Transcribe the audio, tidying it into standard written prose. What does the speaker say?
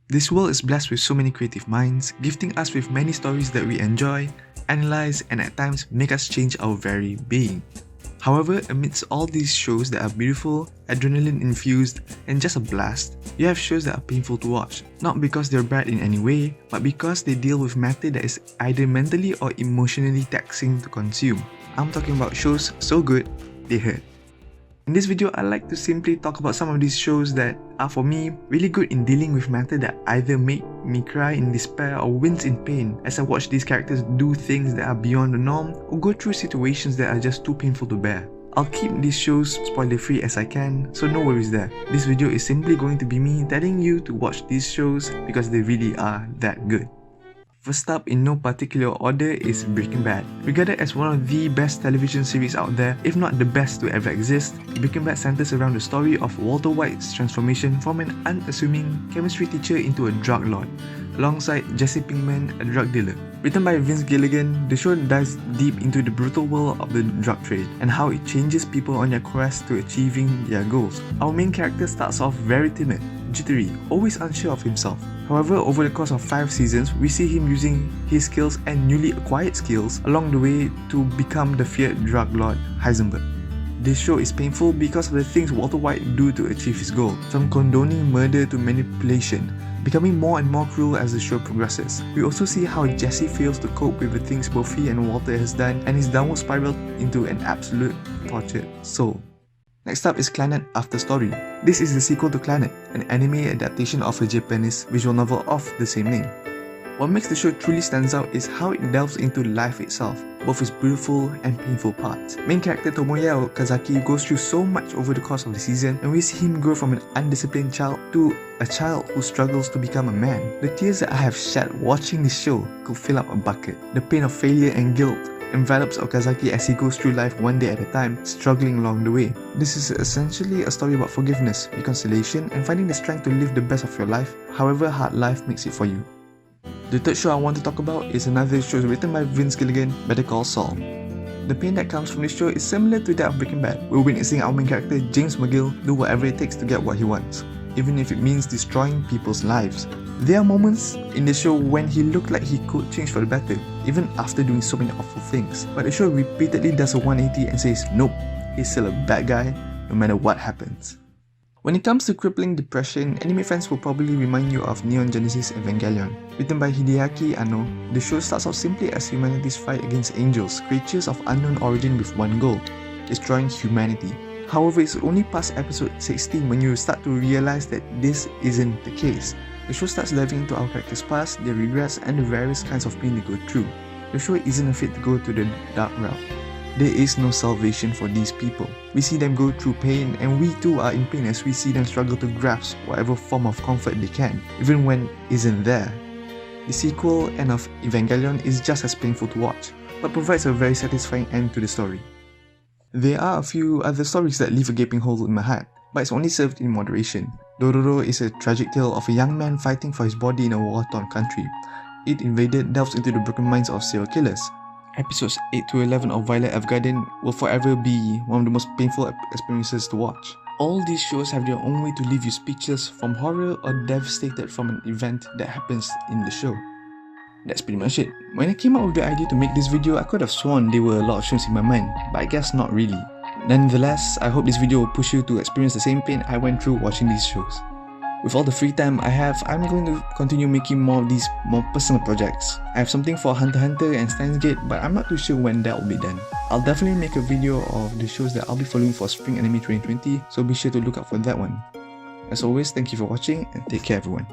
This world is blessed with so many creative minds, gifting us with many stories that we enjoy, analyze, and at times make us change our very being. However, amidst all these shows that are beautiful, adrenaline-infused, and just a blast, you have shows that are painful to watch. Not because they're bad in any way, but because they deal with matter that is either mentally or emotionally taxing to consume. I'm talking about shows so good, they hurt. In this video, I'd like to simply talk about some of these shows that are for me really good in dealing with matter that either make me cry in despair or wince in pain as I watch these characters do things that are beyond the norm or go through situations that are just too painful to bear. I'll keep these shows spoiler free as I can, so no worries there. This video is simply going to be me telling you to watch these shows because they really are that good. First up, in no particular order, is Breaking Bad. Regarded as one of the best television series out there, if not the best to ever exist, Breaking Bad centers around the story of Walter White's transformation from an unassuming chemistry teacher into a drug lord, alongside Jesse Pinkman, a drug dealer. Written by Vince Gilligan, the show dives deep into the brutal world of the drug trade and how it changes people on their quest to achieving their goals. Our main character starts off very timid, jittery, always unsure of himself. However, over the course of 5 seasons, we see him using his skills and newly acquired skills along the way to become the feared drug lord Heisenberg. This show is painful because of the things Walter White do to achieve his goal, from condoning murder to manipulation, becoming more and more cruel as the show progresses. We also see how Jesse fails to cope with the things both he and Walter has done and his downward spiral into an absolute tortured soul. Next up is Clannad After Story. This is the sequel to Clannad, an anime adaptation of a Japanese visual novel of the same name. What makes the show truly stands out is how it delves into life itself, both its beautiful and painful parts. Main character Tomoya Okazaki goes through so much over the course of the season, and we see him grow from an undisciplined child to a child who struggles to become a man. The tears that I have shed watching this show could fill up a bucket. The pain of failure and guilt envelops Okazaki as he goes through life one day at a time, struggling along the way. This is essentially a story about forgiveness, reconciliation, and finding the strength to live the best of your life, however hard life makes it for you. The third show I want to talk about is another show written by Vince Gilligan, Better Call Saul. The pain that comes from this show is similar to that of Breaking Bad. We're witnessing our main character James McGill do whatever it takes to get what he wants, even if it means destroying people's lives. There are moments in the show when he looked like he could change for the better, even after doing so many awful things. But the show repeatedly does a 180 and says, nope, he's still a bad guy, no matter what happens. When it comes to crippling depression, anime fans will probably remind you of Neon Genesis Evangelion. Written by Hideaki Anno, the show starts out simply as humanity's fight against angels, creatures of unknown origin with one goal, destroying humanity. However, it's only past episode 16 when you start to realize that this isn't the case. The show starts diving into our characters' past, their regrets, and the various kinds of pain they go through. The show isn't afraid to go to the dark route. There is no salvation for these people. We see them go through pain, and we too are in pain as we see them struggle to grasp whatever form of comfort they can, even when it isn't there. The sequel, End of Evangelion, is just as painful to watch, but provides a very satisfying end to the story. There are a few other stories that leave a gaping hole in my heart, but it's only served in moderation. Dororo is a tragic tale of a young man fighting for his body in a war-torn country. It Invaded delves into the broken minds of serial killers. Episodes 8 to 11 of Violet Evergarden will forever be one of the most painful experiences to watch. All these shows have their own way to leave you speechless from horror or devastated from an event that happens in the show. That's pretty much it. When I came up with the idea to make this video, I could have sworn there were a lot of shows in my mind, but I guess not really. Nonetheless, I hope this video will push you to experience the same pain I went through watching these shows. With all the free time I have, I'm going to continue making more of these more personal projects. I have something for Hunter x Hunter and Steins Gate, but I'm not too sure when that will be done. I'll definitely make a video of the shows that I'll be following for Spring Anime 2020, so be sure to look out for that one. As always, thank you for watching and take care everyone.